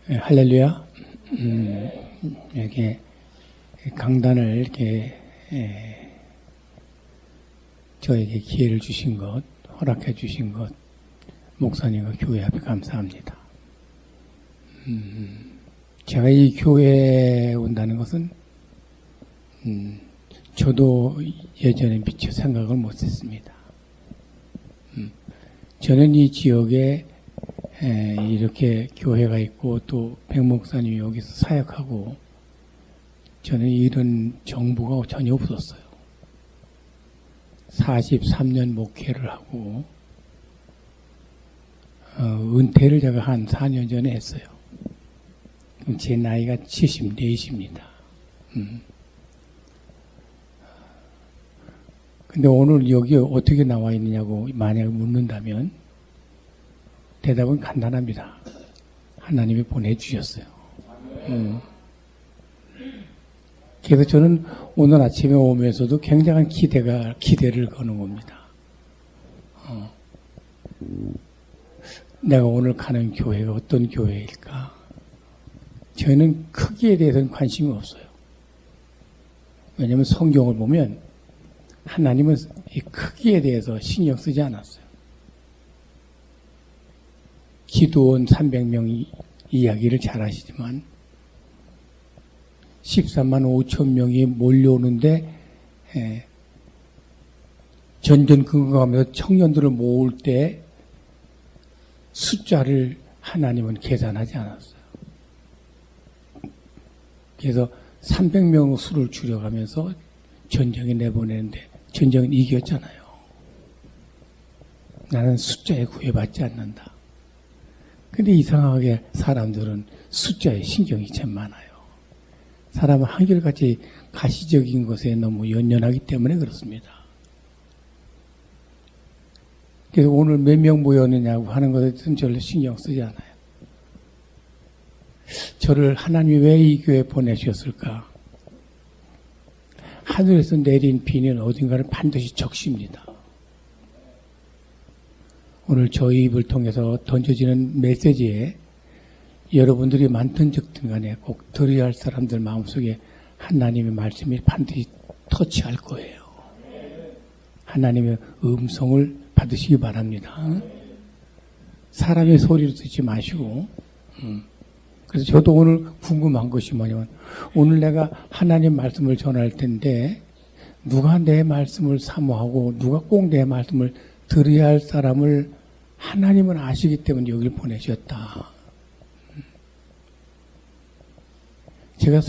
할렐루야. 이렇게 강단을 이렇게 저에게 기회를 주신 것, 허락해 주신 것, 목사님과 교회 앞에 감사합니다. 제가 이 교회에 온다는 것은 저도 예전에 미처 생각을 못했습니다. 저는 이 지역에 이렇게 교회가 있고 또 백 목사님이 여기서 사역하고 저는 이런 정보가 전혀 없었어요. 43년 목회를 하고 은퇴를 제가 한 4년 전에 했어요. 제 나이가 74입니다. 근데 오늘 여기 어떻게 나와 있느냐고 만약 묻는다면 대답은 간단합니다. 하나님이 보내주셨어요. 그래서 저는 오늘 아침에 오면서도 굉장한 기대를 거는 겁니다. 내가 오늘 가는 교회가 어떤 교회일까? 저희는 크기에 대해서는 관심이 없어요. 왜냐하면 성경을 보면 하나님은 이 크기에 대해서 신경 쓰지 않았어요. 기도원 300명 이야기를 잘 아시지만 13만 5천 명이 몰려오는데 전전긍긍하면서 청년들을 모을 때 숫자를 하나님은 계산하지 않았어요. 그래서 300명 수를 줄여가면서 전쟁에 내보내는데 전쟁은 이겼잖아요. 나는 숫자에 구애받지 않는다. 근데 이상하게 사람들은 숫자에 신경이 참 많아요. 사람은 한결같이 가시적인 것에 너무 연연하기 때문에 그렇습니다. 그래서 오늘 몇 명 모였느냐고 하는 것에 별로 신경 쓰지 않아요. 저를 하나님이 왜 이 교회에 보내셨을까? 하늘에서 내린 비는 어딘가를 반드시 적십니다. 오늘 저희 입을 통해서 던져지는 메시지에 여러분들이 많든 적든 간에 꼭 들어야 할 사람들 마음속에 하나님의 말씀이 반드시 터치할 거예요. 하나님의 음성을 받으시기 바랍니다. 사람의 소리를 듣지 마시고 그래서 저도 오늘 궁금한 것이 뭐냐면 오늘 내가 하나님 말씀을 전할 텐데 누가 내 말씀을 사모하고 누가 꼭 내 말씀을 들어야 할 사람을 하나님은 아시기 때문에 여기를 보내셨다. 제가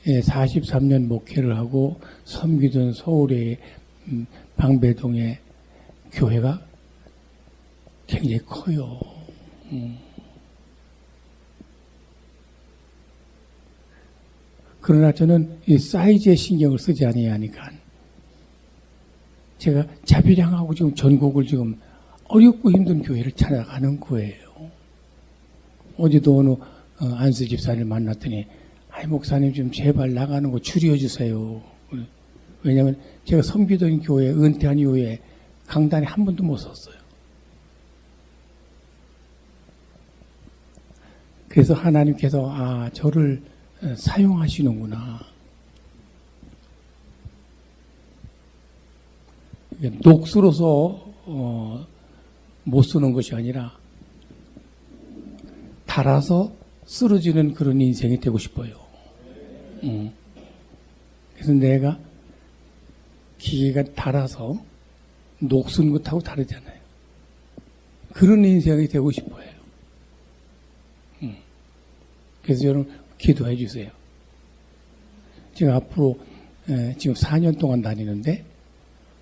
43년 목회를 하고 섬기던 서울의 방배동의 교회가 굉장히 커요. 그러나 저는 이 사이즈에 신경을 쓰지 아니하니까 제가 자비량하고 지금 전국을 지금 어렵고 힘든 교회를 찾아가는 거예요. 어제도 어느 안수 집사를 만났더니 아이 목사님 좀 제발 나가는 거 줄여주세요. 왜냐하면 제가 섬기던 교회 은퇴한 이후에 강단에 한 번도 못 섰어요. 그래서 하나님께서 저를 사용하시는구나. 녹수로서 못 쓰는 것이 아니라 달아서 쓰러지는 그런 인생이 되고 싶어요. 그래서 내가 기계가 달아서 녹슨 것하고 다르잖아요. 그런 인생이 되고 싶어요. 그래서 여러분 기도해 주세요. 제가 앞으로 지금 4년 동안 다니는데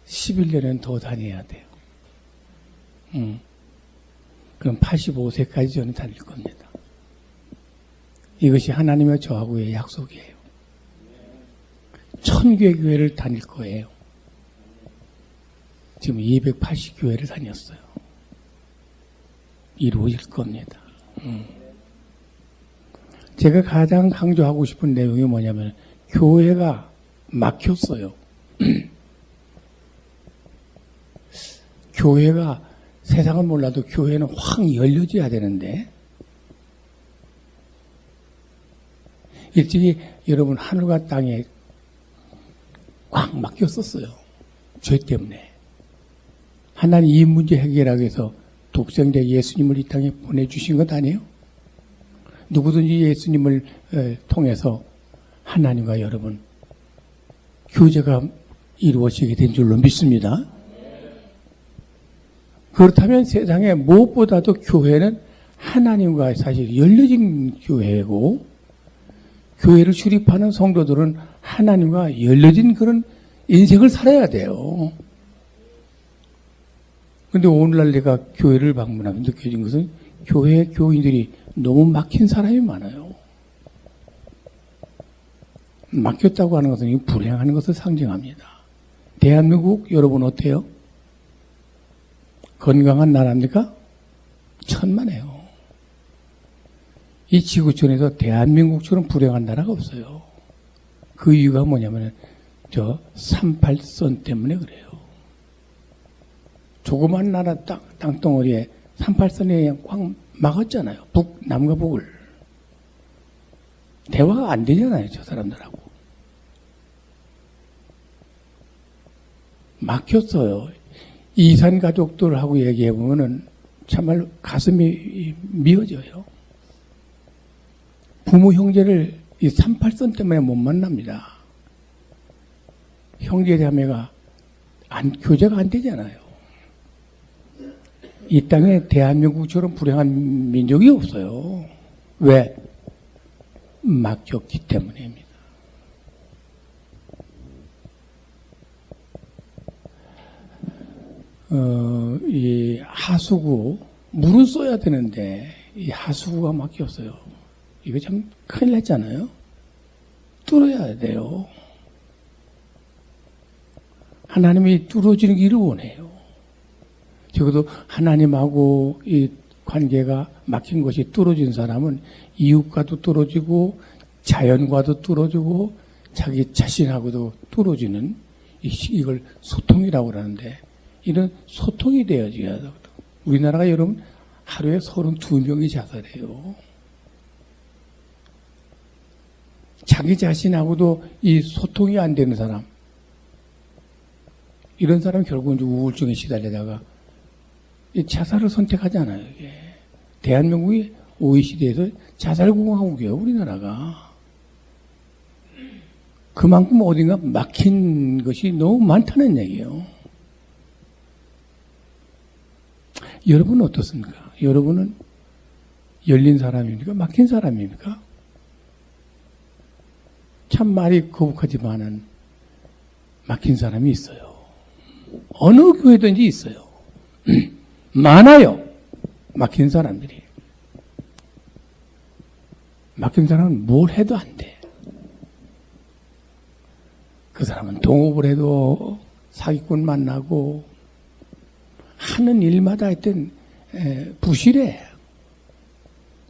11년은 더 다녀야 돼요. 그럼 85세까지 저는 다닐 겁니다. 이것이 하나님의 저하고의 약속이에요. 1000개 교회를 다닐 거예요. 지금 280교회를 다녔어요. 이루어질 겁니다. 제가 가장 강조하고 싶은 내용이 뭐냐면 교회가 막혔어요. 교회가 세상은 몰라도 교회는 확 열려져야 되는데 일찍이 여러분 하늘과 땅에 꽉 막혔었어요. 죄 때문에. 하나님 이 문제 해결하기 위해서 독생자 예수님을 이 땅에 보내주신 것 아니에요? 누구든지 예수님을 통해서 하나님과 여러분 교제가 이루어지게 된 줄로 믿습니다. 그렇다면 세상에 무엇보다도 교회는 하나님과 사실 열려진 교회고, 교회를 출입하는 성도들은 하나님과 열려진 그런 인생을 살아야 돼요. 근데 오늘날 내가 교회를 방문하면서 느껴진 것은 교회 교인들이 너무 막힌 사람이 많아요. 막혔다고 하는 것은 불행한 것을 상징합니다. 대한민국 여러분 어때요? 건강한 나라입니까? 천만에요. 이 지구촌에서 대한민국처럼 불행한 나라가 없어요. 그 이유가 뭐냐면 38선 때문에 그래요. 조그만 나라 땅덩어리에 38선에 꽉 막았잖아요. 남과 북을. 대화가 안 되잖아요, 저 사람들하고. 막혔어요. 이산 가족들하고 얘기해보면은 참말로 가슴이 미어져요. 부모 형제를 이 38선 때문에 못 만납니다. 형제자매가 교제가 안 되잖아요. 이 땅에 대한민국처럼 불행한 민족이 없어요. 왜? 막혔기 때문입니다. 이 하수구, 물은 써야 되는데, 이 하수구가 막혔어요. 이거 참 큰일 났잖아요. 뚫어야 돼요. 하나님이 뚫어지는 길을 원해요. 적어도 하나님하고 이 관계가 막힌 것이 뚫어진 사람은 이웃과도 뚫어지고, 자연과도 뚫어지고, 자기 자신하고도 뚫어지는 이걸 소통이라고 하는데, 이런 소통이 되어져야 돼요. 우리나라가 여러분 하루에 32명이 자살해요. 자기 자신하고도 이 소통이 안 되는 사람, 이런 사람 결국은 우울증에 시달리다가 이 자살을 선택하잖아요. 이게. 대한민국이 OECD에서 자살공화국이에요, 우리나라가. 그만큼 어딘가 막힌 것이 너무 많다는 얘기예요. 여러분은 어떻습니까? 여러분은 열린 사람입니까? 막힌 사람입니까? 참 말이 거북하지만은 막힌 사람이 있어요. 어느 교회든지 있어요. 많아요. 막힌 사람들이. 막힌 사람은 뭘 해도 안 돼. 그 사람은 동업을 해도 사기꾼 만나고 하는 일마다 하여튼 부실해.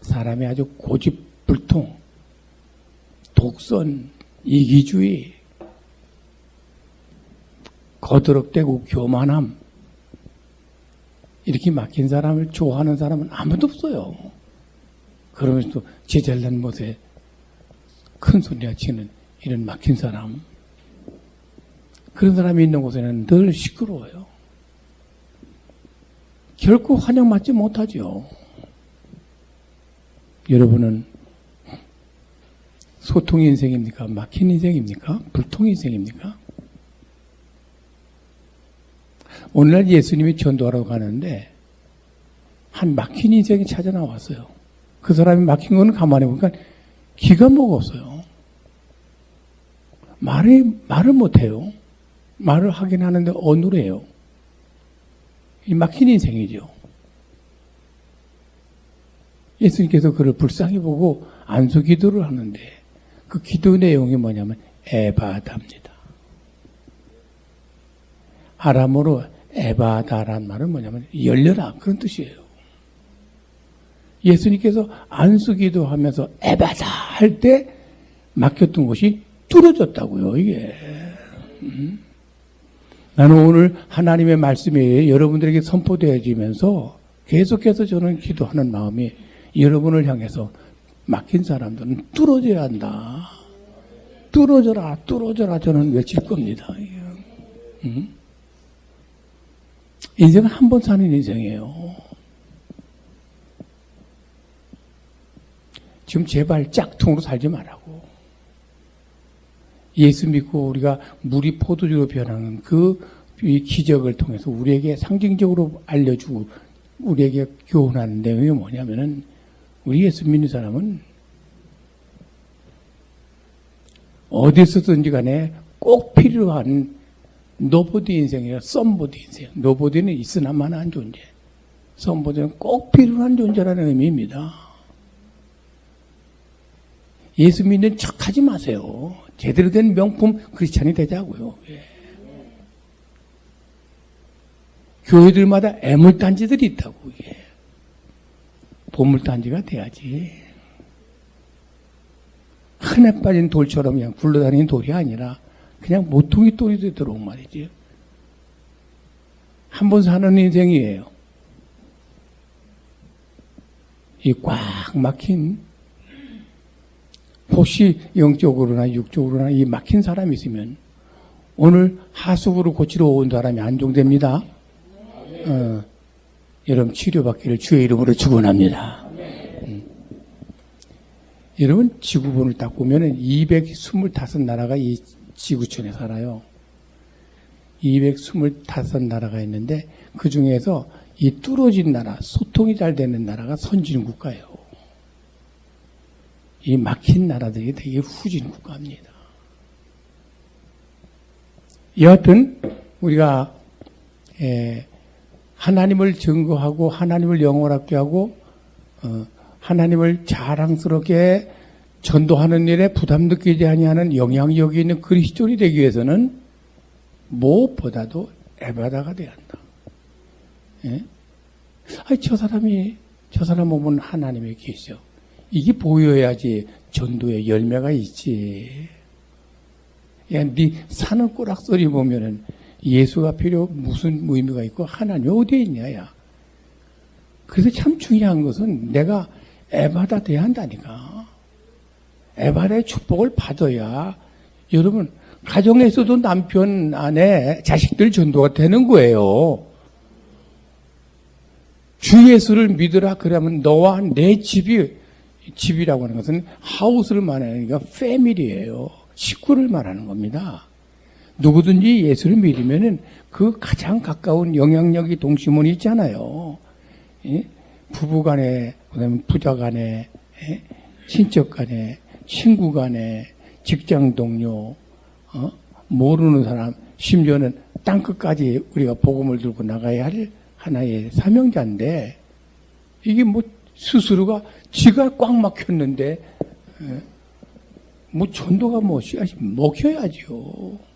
사람이 아주 고집불통, 독선, 이기주의, 거드럭대고 교만함, 이렇게 막힌 사람을 좋아하는 사람은 아무도 없어요. 그러면서 또 제 잘난 못에 큰 소리가 치는 이런 막힌 사람, 그런 사람이 있는 곳에는 늘 시끄러워요. 결코 환영받지 못하죠. 여러분은 소통 인생입니까? 막힌 인생입니까? 불통 인생입니까? 오늘날 예수님이 전도하러 가는데 한 막힌 인생이 찾아 나왔어요. 그 사람이 막힌 거는 가만히 보니까 기가 먹었어요. 말을 못해요. 말을 하긴 하는데 어눌해요. 이 막힌 인생이죠. 예수님께서 그를 불쌍히 보고 안수 기도를 하는데 그 기도 내용이 뭐냐면 에바다입니다. 아람어로 에바다란 말은 뭐냐면 열려라, 그런 뜻이에요. 예수님께서 안수 기도하면서 에바다 할 때 막혔던 곳이 뚫어졌다고요, 이게. 나는 오늘 하나님의 말씀이 여러분들에게 선포되어지면서 계속해서 저는 기도하는 마음이 여러분을 향해서 막힌 사람들은 뚫어져야 한다. 뚫어져라, 뚫어져라 저는 외칠 겁니다. 인생은 한 번 사는 인생이에요. 지금 제발 짝퉁으로 살지 말라고. 예수 믿고 우리가 물이 포도주로 변하는 이 기적을 통해서 우리에게 상징적으로 알려주고 우리에게 교훈하는 내용이 뭐냐면은 우리 예수 믿는 사람은 어디서든지 간에 꼭 필요한 노보디 인생이라 썸보디 인생. 노보디는 있으나마나한 존재. 썸보디는 꼭 필요한 존재라는 의미입니다. 예수 믿는 척 하지 마세요. 제대로 된 명품 크리스찬이 되자고요. 예. 교회들마다 애물단지들이 있다고. 예. 보물단지가 돼야지. 흔해 빠진 돌처럼 그냥 굴러다니는 돌이 아니라 그냥 모퉁이 돌이 되도록 말이지. 한 번 사는 인생이에요. 이 꽉 막힌 혹시 영적으로나 육적으로나 이 막힌 사람이 있으면 오늘 하수구를 고치러 온 사람이 안종됩니다. 여러분 치료받기를 주의 이름으로 축원합니다. 여러분 지구본을 딱 보면은 225나라가 이 지구촌에 살아요. 225나라가 있는데 그 중에서 이 뚫어진 나라, 소통이 잘 되는 나라가 선진 국가예요. 이 막힌 나라들이 되게 후진 국가입니다. 여하튼 우리가 하나님을 증거하고 하나님을 영원하게 하고 하나님을 자랑스럽게 전도하는 일에 부담 느끼지 아니하는 영향력이 있는 그리스도인이 되기 위해서는 무엇보다도 에바다가 돼야 한다. 예? 저 사람 보면 하나님이 계셔. 이게 보여야지 전도의 열매가 있지. 야, 네 사는 꼬락소리 보면은 예수가 무슨 의미가 있고 하나님이 어디에 있냐, 야. 그래서 참 중요한 것은 내가 에바다 돼야 한다니까. 에바다의 축복을 받아야 여러분 가정에서도 남편, 아내, 자식들 전도가 되는 거예요. 주 예수를 믿으라 그러면 너와 내 집이라고 하는 것은 하우스를 말하니까 패밀리예요. 식구를 말하는 겁니다. 누구든지 예수를 믿으면은 그 가장 가까운 영향력이 동심원이 있잖아요. 예? 부부 간에, 그다음에 부자 간에, 예? 친척 간에, 친구 간에, 직장 동료, 모르는 사람, 심지어는 땅끝까지 우리가 복음을 들고 나가야 할 하나의 사명자인데, 이게 뭐 스스로가 지가 꽉 막혔는데, 뭐 전도가 먹혀야지요.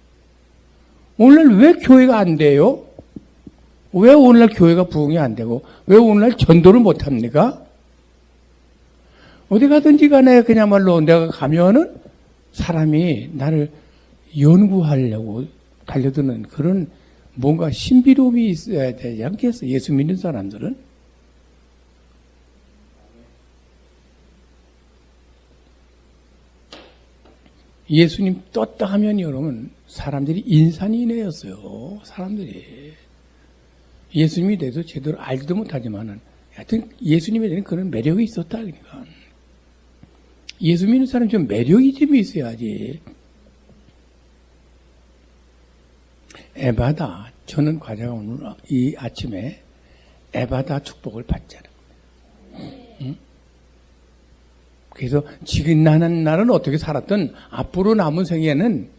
오늘날 왜 교회가 안 돼요? 왜 오늘날 교회가 부흥이 안 되고, 왜 오늘날 전도를 못 합니까? 어디 가든지 간에 그냥말로 내가 가면은 사람이 나를 연구하려고 달려드는 그런 뭔가 신비로움이 있어야 되지 않겠어? 예수 믿는 사람들은? 예수님 떴다 하면 여러분 사람들이 인산인해였어요. 사람들이. 예수님이 돼서 제대로 알지도 못하지만은 하여튼 예수님에 대한 그런 매력이 있었다. 그러니까. 예수 믿는 사람이 좀 매력이 좀 있어야지. 에바다. 저는 과자가 오늘 이 아침에 에바다 축복을 받잖아요. 응? 그래서 지금 나는 날은 어떻게 살았든 앞으로 남은 생에는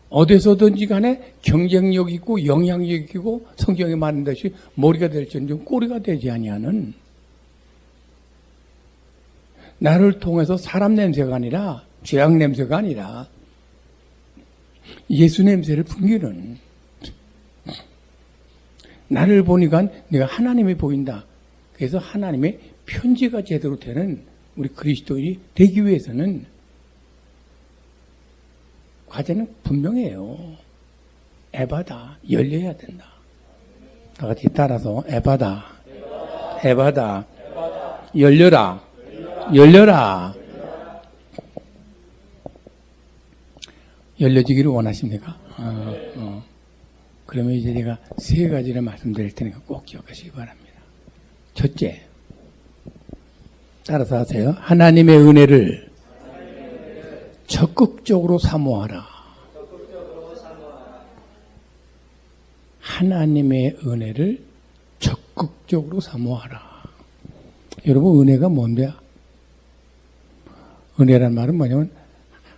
어디서든지 간에 경쟁력 있고 영향력 있고 성경에 말한 듯이 머리가 될지언정 꼬리가 되지 아니하는 나를 통해서 사람 냄새가 아니라 죄악 냄새가 아니라 예수 냄새를 풍기는 나를 보니까 내가 하나님이 보인다. 그래서 하나님의 편지가 제대로 되는 우리 그리스도인이 되기 위해서는 과제는 분명해요. 에바다. 열려야 된다. 다 같이 따라서 에바다. 에바다. 열려라. 열려라. 열려지기를 원하십니까? 그러면 이제 제가 세 가지를 말씀드릴 테니까 꼭 기억하시기 바랍니다. 첫째, 따라서 하세요. 하나님의 은혜를 적극적으로 사모하라. 하나님의 은혜를 적극적으로 사모하라. 여러분, 은혜가 뭔데요? 은혜란 말은 뭐냐면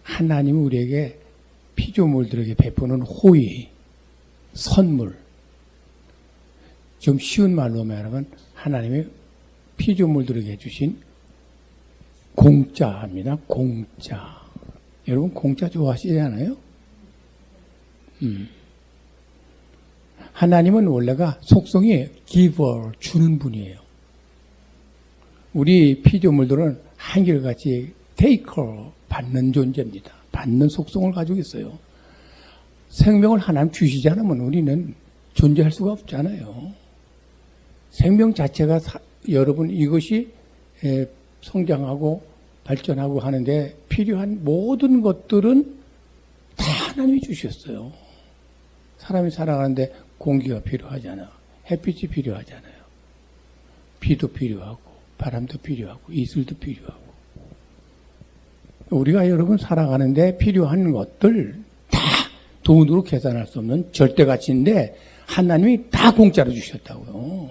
하나님이 우리에게 피조물들에게 베푸는 호의, 선물. 좀 쉬운 말로 말하면 하나님의 피조물들에게 해주신 공짜입니다. 공짜. 여러분 공짜 좋아하시지 않아요? 하나님은 원래가 속성이 giver, 주는 분이에요. 우리 피조물들은 한결같이 taker, 받는 존재입니다. 받는 속성을 가지고 있어요. 생명을 하나님 주시지 않으면 우리는 존재할 수가 없잖아요. 생명 자체가 여러분 이것이 성장하고 발전하고 하는데 필요한 모든 것들은 다 하나님이 주셨어요. 사람이 살아가는데 공기가 필요하잖아. 햇빛이 필요하잖아요. 비도 필요하고 바람도 필요하고 이슬도 필요하고. 우리가 여러분 살아가는데 필요한 것들 다 돈으로 계산할 수 없는 절대 가치인데 하나님이 다 공짜로 주셨다고요.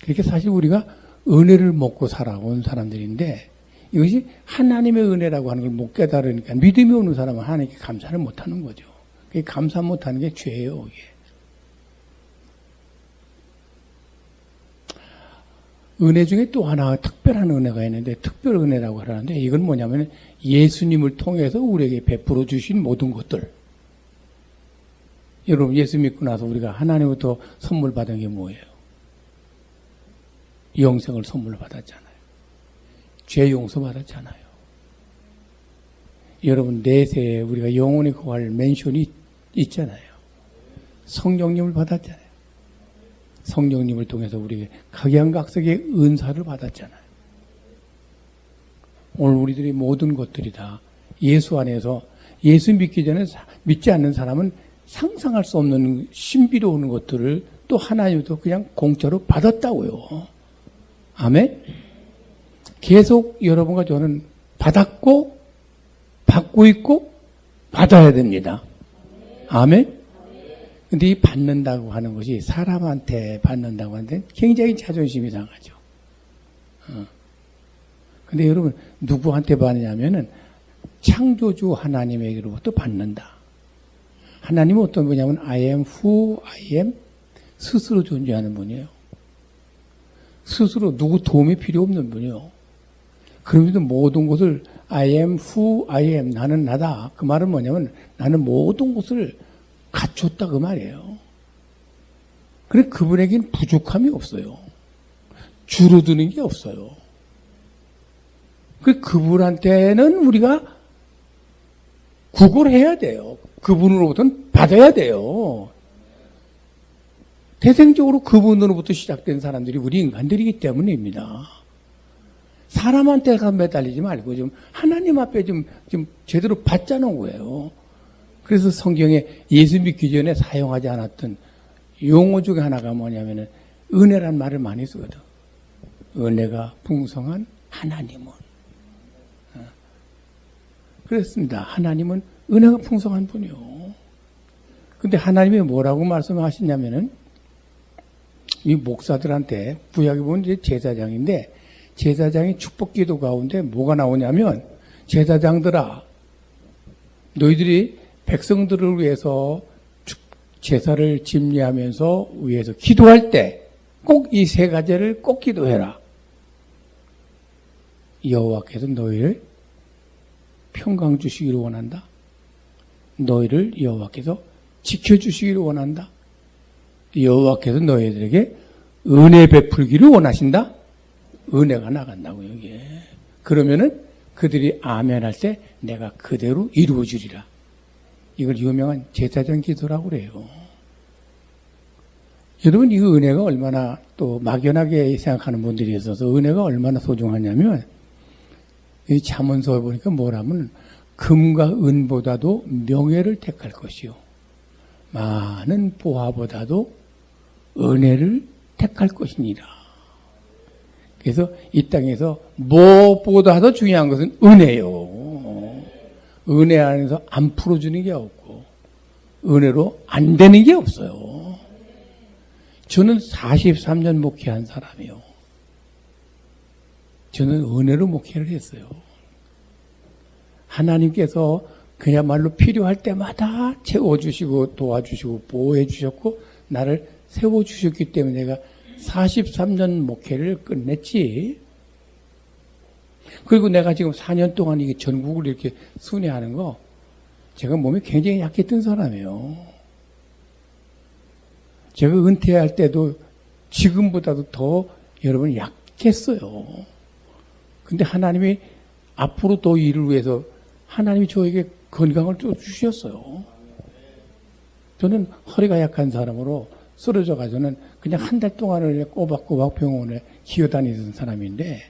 그렇게 사실 우리가 은혜를 먹고 살아온 사람들인데 이것이 하나님의 은혜라고 하는 걸 못 깨달으니까 믿음이 오는 사람은 하나님께 감사를 못하는 거죠. 그게 감사 못하는 게 죄예요. 이게. 은혜 중에 또 하나 특별한 은혜가 있는데 특별 은혜라고 하는데 이건 뭐냐면 예수님을 통해서 우리에게 베풀어 주신 모든 것들. 여러분 예수 믿고 나서 우리가 하나님부터 선물 받은 게 뭐예요? 영생을 선물로 받았잖아요. 죄 용서 받았잖아요. 여러분 내세에 우리가 영원히 거할 맨션이 있잖아요. 성령님을 받았잖아요. 성령님을 통해서 우리에게 각양각색의 은사를 받았잖아요. 오늘 우리들이 모든 것들이 다 예수 안에서 예수 믿기 전에 믿지 않는 사람은 상상할 수 없는 신비로운 것들을 또 하나님도 그냥 공짜로 받았다고요. 아멘? 계속 여러분과 저는 받았고 받고 있고 받아야 됩니다. 아멘? 근데 이 받는다고 하는 것이 사람한테 받는다고 하는데 굉장히 자존심이 상하죠. 근데 여러분 누구한테 받느냐면은 창조주 하나님에게로부터 받는다. 하나님은 어떤 분이냐면 I am who I am 스스로 존재하는 분이에요. 스스로 누구 도움이 필요 없는 분이요. 그러면서 모든 것을 I am who I am 나는 나다. 그 말은 뭐냐면 나는 모든 것을 갖췄다 그 말이에요. 그래 그분에겐 부족함이 없어요. 줄어드는 게 없어요. 그분한테는 우리가 구걸해야 돼요. 그분으로부터는 받아야 돼요. 태생적으로 그분으로부터 시작된 사람들이 우리 인간들이기 때문입니다. 사람한테 매달리지 말고 좀 하나님 앞에 좀 제대로 받자는 거예요. 그래서 성경에 예수 믿기 전에 사용하지 않았던 용어 중에 하나가 뭐냐면은 은혜란 말을 많이 쓰거든. 은혜가 풍성한 하나님은. 그렇습니다. 하나님은 은혜가 풍성한 분이요. 근데 하나님이 뭐라고 말씀하시냐면은 이 목사들한테 구약에 보면 이제 제사장인데 제사장이 축복기도 가운데 뭐가 나오냐면 제사장들아 너희들이 백성들을 위해서 제사를 집례하면서 위해서 기도할 때 꼭 이 세 가지를 꼭 기도해라. 여호와께서 너희를 평강 주시기를 원한다. 너희를 여호와께서 지켜주시기를 원한다. 여호와께서 너희들에게 은혜 베풀기를 원하신다. 은혜가 나간다고 여기에. 그러면은 그들이 아멘 할 때 내가 그대로 이루어 주리라. 이걸 유명한 제사장 기도라고 그래요. 여러분, 이 은혜가 얼마나 또 막연하게 생각하는 분들이 있어서 은혜가 얼마나 소중하냐면, 이 잠언서에 보니까 뭐라면, 금과 은보다도 명예를 택할 것이요. 많은 보화보다도 은혜를 택할 것이니라. 그래서 이 땅에서 무엇보다도 중요한 것은 은혜요. 은혜 안에서 안 풀어주는 게 없고, 은혜로 안 되는 게 없어요. 저는 43년 목회한 사람이요. 저는 은혜로 목회를 했어요. 하나님께서 그야말로 필요할 때마다 채워주시고 도와주시고 보호해주셨고 나를 세워주셨기 때문에 내가 43년 목회를 끝냈지. 그리고 내가 지금 4년 동안 이게 전국을 이렇게 순회하는 거, 제가 몸이 굉장히 약했던 사람이에요. 제가 은퇴할 때도 지금보다도 더 여러분 약했어요. 근데 하나님이 앞으로 또 일을 위해서 하나님이 저에게 건강을 또 주셨어요. 저는 허리가 약한 사람으로 쓰러져가지고는 그냥 한 달 동안을 꼬박꼬박 병원에 기어다니던 사람인데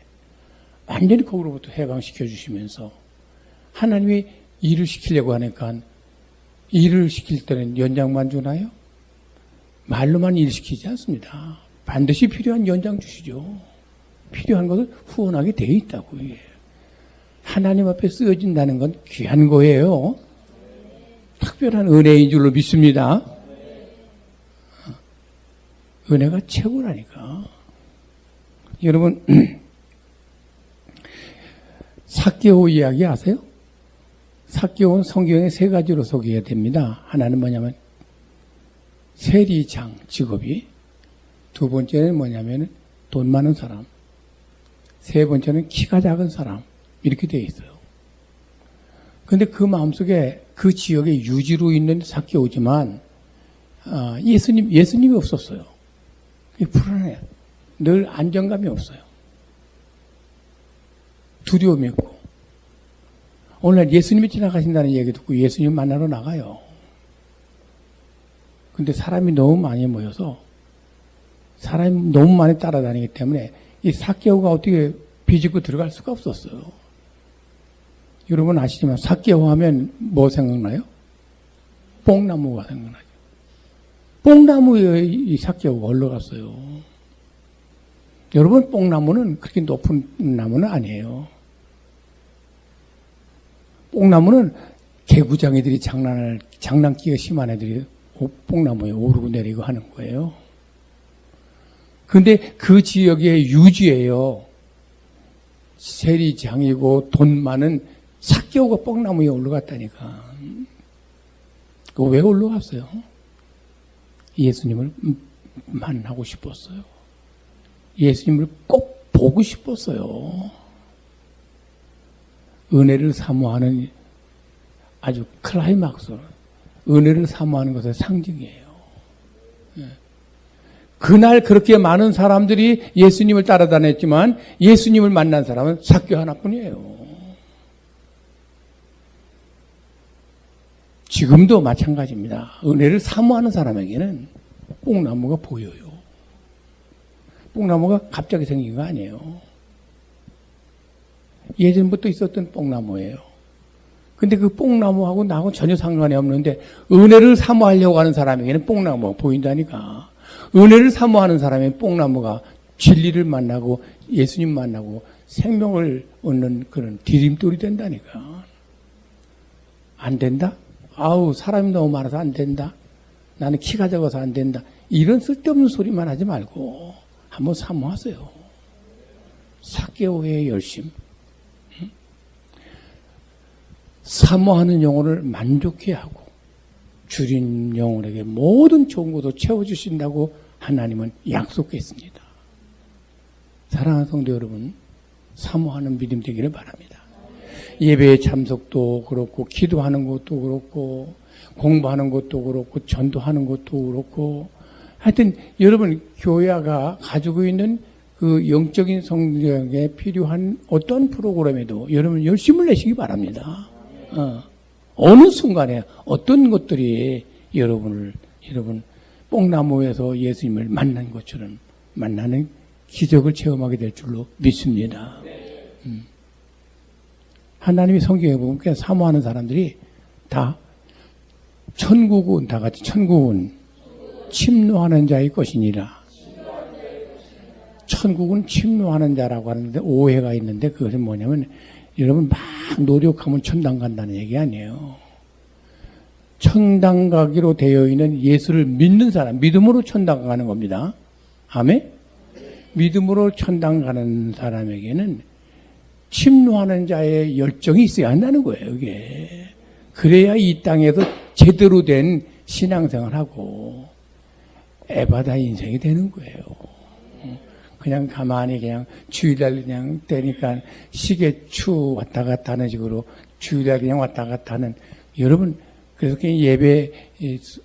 완전히 거기로부터 해방시켜 주시면서 하나님이 일을 시키려고 하니까 일을 시킬 때는 연장만 주나요? 말로만 일 시키지 않습니다. 반드시 필요한 연장 주시죠. 필요한 것을 후원하게 돼 있다고. 하나님 앞에 쓰여진다는 건 귀한 거예요. 특별한 은혜인 줄로 믿습니다. 은혜가 최고라니까. 여러분, 삭개오 이야기 아세요? 삭개오는 성경에 세 가지로 소개해야 됩니다. 하나는 뭐냐면 세리장 직업이, 두 번째는 뭐냐면 돈 많은 사람, 세 번째는 키가 작은 사람, 이렇게 되어 있어요. 그런데 그 마음속에 그 지역에 유지로 있는 삭개오지만 예수님이 없었어요. 불안해. 늘 안정감이 없어요. 두려움이 있고. 오늘 예수님이 지나가신다는 얘기 듣고 예수님 만나러 나가요. 근데 사람이 너무 많이 모여서 사람이 너무 많이 따라다니기 때문에 이 삭개오가 어떻게 비집고 들어갈 수가 없었어요. 여러분 아시지만 삭개오 하면 뭐 생각나요? 뽕나무가 생각나죠. 뽕나무에 이 삭개오가 올라갔어요. 여러분, 뽕나무는 그렇게 높은 나무는 아니에요. 뽕나무는 개구장이들이 장난기가 심한 애들이 뽕나무에 오르고 내리고 하는 거예요. 근데 그 지역의 유지예요. 세리장이고 돈 많은 삭개오가 뽕나무에 올라갔다니까. 왜 올라갔어요? 예수님을 만나고 싶었어요. 예수님을 꼭 보고 싶었어요. 은혜를 사모하는 아주 클라이막스, 은혜를 사모하는 것의 상징이에요. 그날 그렇게 많은 사람들이 예수님을 따라다녔지만 예수님을 만난 사람은 삭개오 하나뿐이에요. 지금도 마찬가지입니다. 은혜를 사모하는 사람에게는 뽕나무가 보여요. 뽕나무가 갑자기 생긴 거 아니에요. 예전부터 있었던 뽕나무예요. 근데 그 뽕나무하고 나하고 전혀 상관이 없는데 은혜를 사모하려고 하는 사람에게는 뽕나무가 보인다니까. 은혜를 사모하는 사람의 뽕나무가 진리를 만나고 예수님 만나고 생명을 얻는 그런 디딤돌이 된다니까. 안 된다? 아우, 사람이 너무 많아서 안 된다. 나는 키가 작아서 안 된다. 이런 쓸데없는 소리만 하지 말고 한번 사모하세요. 삭개오의 열심. 사모하는 영혼을 만족해 하고 줄인 영혼에게 모든 좋은 것도 채워주신다고 하나님은 약속했습니다. 사랑하는 성도 여러분, 사모하는 믿음 되기를 바랍니다. 예배의 참석도 그렇고 기도하는 것도 그렇고 공부하는 것도 그렇고 전도하는 것도 그렇고 하여튼 여러분 교회가 가지고 있는 그 영적인 성장에 필요한 어떤 프로그램에도 여러분 열심을 내시기 바랍니다. 어느 순간에 어떤 것들이 여러분 뽕나무에서 예수님을 만난 것처럼 만나는 기적을 체험하게 될 줄로 믿습니다. 하나님이 성경에 보면 그냥 사모하는 사람들이 다 천국은 다 같이 천국은 침노하는 자의 것이니라. 천국은 침노하는 자라고 하는데 오해가 있는데 그것은 뭐냐면 여러분 막 노력하면 천당 간다는 얘기 아니에요. 천당 가기로 되어 있는 예수를 믿는 사람, 믿음으로 천당 가는 겁니다. 아멘? 믿음으로 천당 가는 사람에게는 침노하는 자의 열정이 있어야 한다는 거예요, 이게. 그래야 이 땅에서 제대로 된 신앙생활하고 에바다 인생이 되는 거예요. 그냥 가만히 그냥 주일날 그냥 되니까 시계추 왔다 갔다 하는 식으로 주일날 그냥 왔다 갔다 하는 여러분 그래서 그냥 예배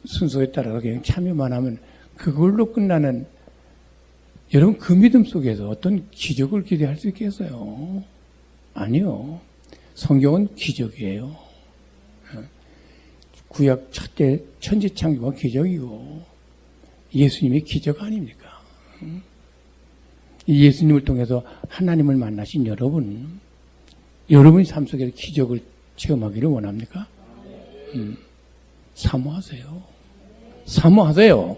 순서에 따라서 그냥 참여만 하면 그걸로 끝나는 여러분 그 믿음 속에서 어떤 기적을 기대할 수 있겠어요? 아니요. 성경은 기적이에요. 구약 첫째 천지창조가 기적이고 예수님이 기적 아닙니까? 예수님을 통해서 하나님을 만나신 여러분의 삶 속에서 기적을 체험하기를 원합니까? 사모하세요. 사모하세요.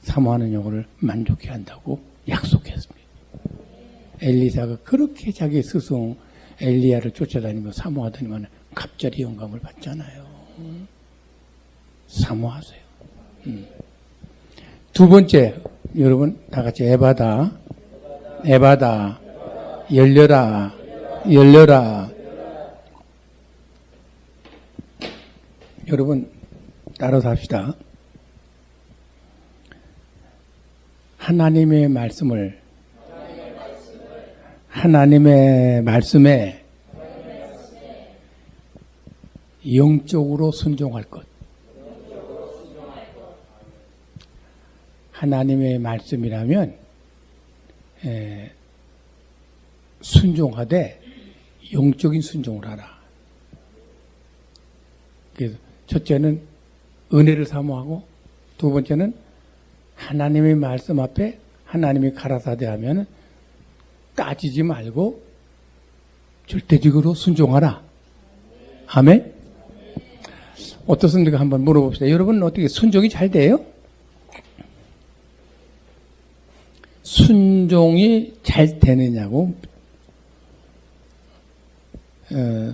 사모하는 영혼을 만족해 한다고 약속했습니다. 엘리사가 그렇게 자기 스승 엘리야를 쫓아다니며 사모하더니만 갑자기 영감을 받잖아요. 사모하세요. 두 번째, 여러분 다 같이 에바다, 에바다, 열려라, 열려라. 여러분 따라서 합시다. 하나님의 말씀에 영적으로 순종할 것. 하나님의 말씀이라면 순종하되 영적인 순종을 하라. 그래서 첫째는 은혜를 사모하고 두 번째는 하나님의 말씀 앞에 하나님이 가라사대 하면 따지지 말고 절대적으로 순종하라. 아멘? 어떻습니까? 한번 물어봅시다. 여러분 어떻게 순종이 잘 돼요? 순종이 잘 되느냐고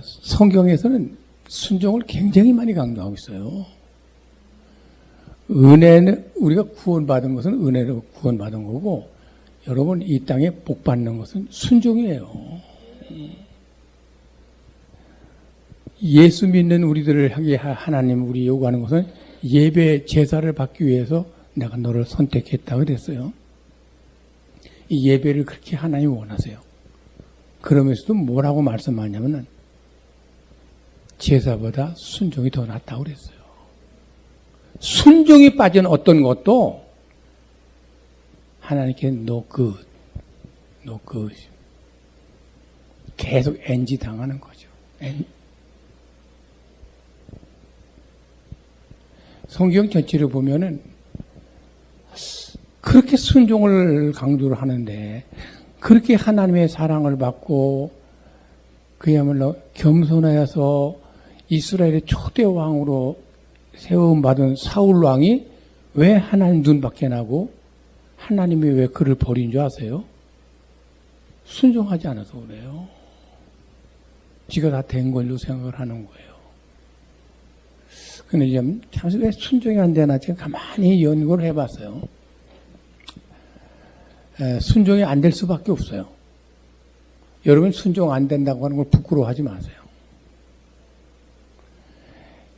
성경에서는 순종을 굉장히 많이 강조하고 있어요. 은혜는 우리가 구원받은 것은 은혜로 구원받은 거고 여러분 이 땅에 복 받는 것은 순종이에요. 예수 믿는 우리들을 향해 하나님 우리 요구하는 것은 예배 제사를 받기 위해서 내가 너를 선택했다 그랬어요. 이 예배를 그렇게 하나님 원하세요. 그러면서도 뭐라고 말씀하냐면은 제사보다 순종이 더 낫다고 그랬어요. 순종이 빠진 어떤 것도 하나님께 no good 계속 NG 당하는 거죠. 성경 전체를 보면은 그렇게 순종을 강조를 하는데 그렇게 하나님의 사랑을 받고 그야말로 겸손하여서 이스라엘의 초대 왕으로 세움받은 사울 왕이 왜 하나님 눈 밖에 나고 하나님이 왜 그를 버린 줄 아세요? 순종하지 않아서 그래요. 지가 다 된 걸로 생각을 하는 거예요. 근데 참 왜 순종이 안 되나 제가 가만히 연구를 해봤어요. 순종이 안 될 수밖에 없어요. 여러분 순종 안 된다고 하는 걸 부끄러워하지 마세요.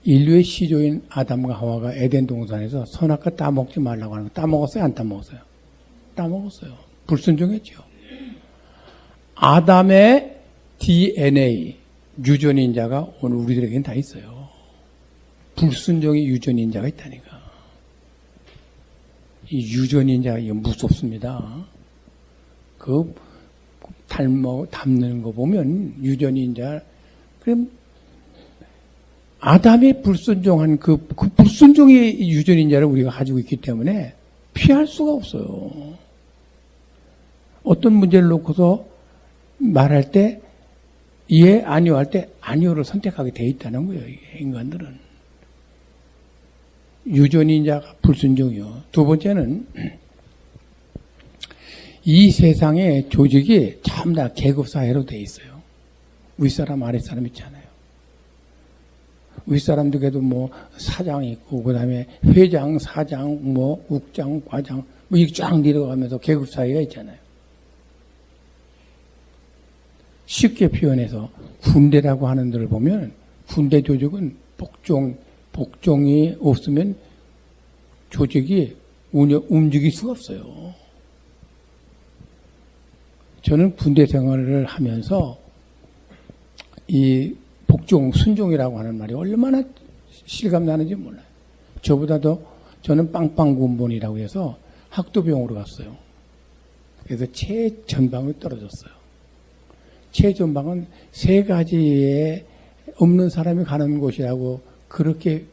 인류의 시조인 아담과 하와가 에덴 동산에서 선악과 따먹지 말라고 하는 거 따먹었어요? 안 따먹었어요? 따먹었어요. 불순종했죠. 아담의 DNA 유전인자가 오늘 우리들에게는 다 있어요. 불순종의 유전인자가 있다니까. 이 유전인자가 이거 무섭습니다. 그 담는 거 보면 유전인자 그럼 아담이 불순종한 그 불순종의 유전인자를 우리가 가지고 있기 때문에 피할 수가 없어요. 어떤 문제를 놓고서 말할 때 예, 아니요 할 때 아니요를 선택하게 돼 있다는 거예요. 이게 인간들은. 유전인자가 불순종이요. 두 번째는 이 세상의 조직이 전부 다 계급사회로 돼 있어요. 윗사람 아랫사람 있잖아요. 윗사람들에도 뭐 사장 있고 그다음에 회장, 사장, 뭐 국장, 과장 뭐 이렇게 쫙 내려가면서 계급사회가 있잖아요. 쉽게 표현해서 군대라고 하는 데를 보면 군대 조직은 복종이 없으면 조직이 움직일 수가 없어요. 저는 군대 생활을 하면서 이 복종, 순종이라고 하는 말이 얼마나 실감나는지 몰라요. 저보다도 저는 빵빵군본이라고 해서 학도병으로 갔어요. 그래서 최전방에 떨어졌어요. 최전방은 세 가지에 없는 사람이 가는 곳이라고 그렇게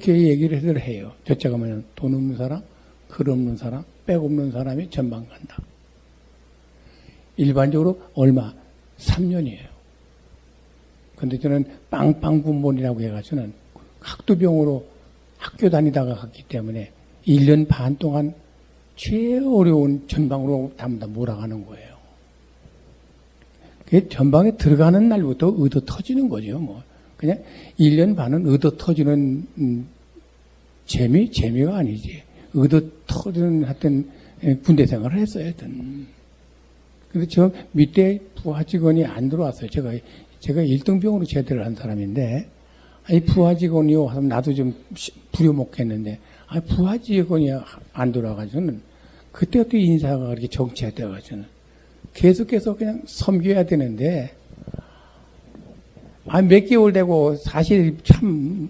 얘기를 해요. 저자가 뭐냐면 돈 없는 사람, 글 없는 사람, 백 없는 사람이 전방 간다. 일반적으로 얼마? 3년이에요. 근데 저는 빵빵군본이라고 해가지고는 학도병으로 학교 다니다가 갔기 때문에 1년 반 동안 제일 어려운 전방으로 다 몰아가는 거예요. 그게 전방에 들어가는 날부터 얻어 터지는 거죠. 뭐 그냥 1년 반은 얻어 터지는 재미가 아니지. 얻어 터지는 하여튼 군대 생활을 했어요. 하여튼. 근데 저 밑에 부하 직원이 안 들어왔어요. 제가 1등병으로 제대를 한 사람인데, 아니, 부하 직원이 와서 나도 좀 부려먹겠는데, 아니, 부하 직원이 안 들어와가지고는, 그때부터 인사가 그렇게 정치가 되어가지고는, 계속해서 그냥 섬겨야 되는데, 아, 몇 개월 되고, 사실 참,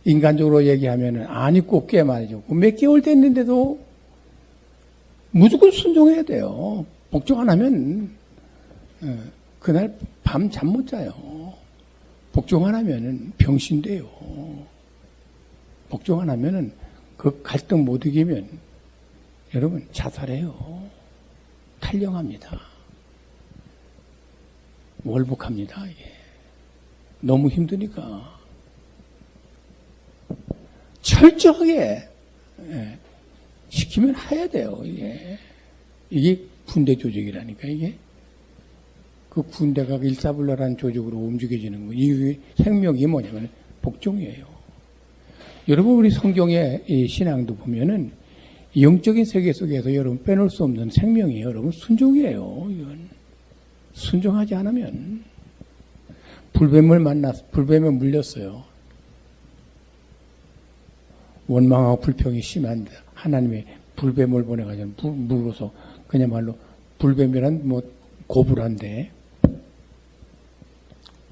인간적으로 얘기하면은, 아니, 꼽게 말이죠. 몇 개월 됐는데도, 무조건 순종해야 돼요. 복종 안 하면, 그날 밤 잠 못 자요. 복종 안 하면은 병신돼요. 복종 안 하면은 그 갈등 못 이기면 여러분 자살해요. 탈영합니다. 월북합니다. 이게. 너무 힘드니까. 철저하게 시키면 해야 돼요. 이게 군대 조직이라니까 이게. 그 군대가 일사불란한 조직으로 움직여지는 거. 이 생명이 뭐냐면 복종이에요. 여러분 우리 성경의 이 신앙도 보면은 영적인 세계 속에서 여러분 빼놓을 수 없는 생명이에요. 여러분 순종이에요. 이건 순종하지 않으면 불뱀에 물렸어요. 원망하고 불평이 심한데 하나님이 불뱀을 보내가지고 물어서 그야말로 불뱀이란 뭐 고불한데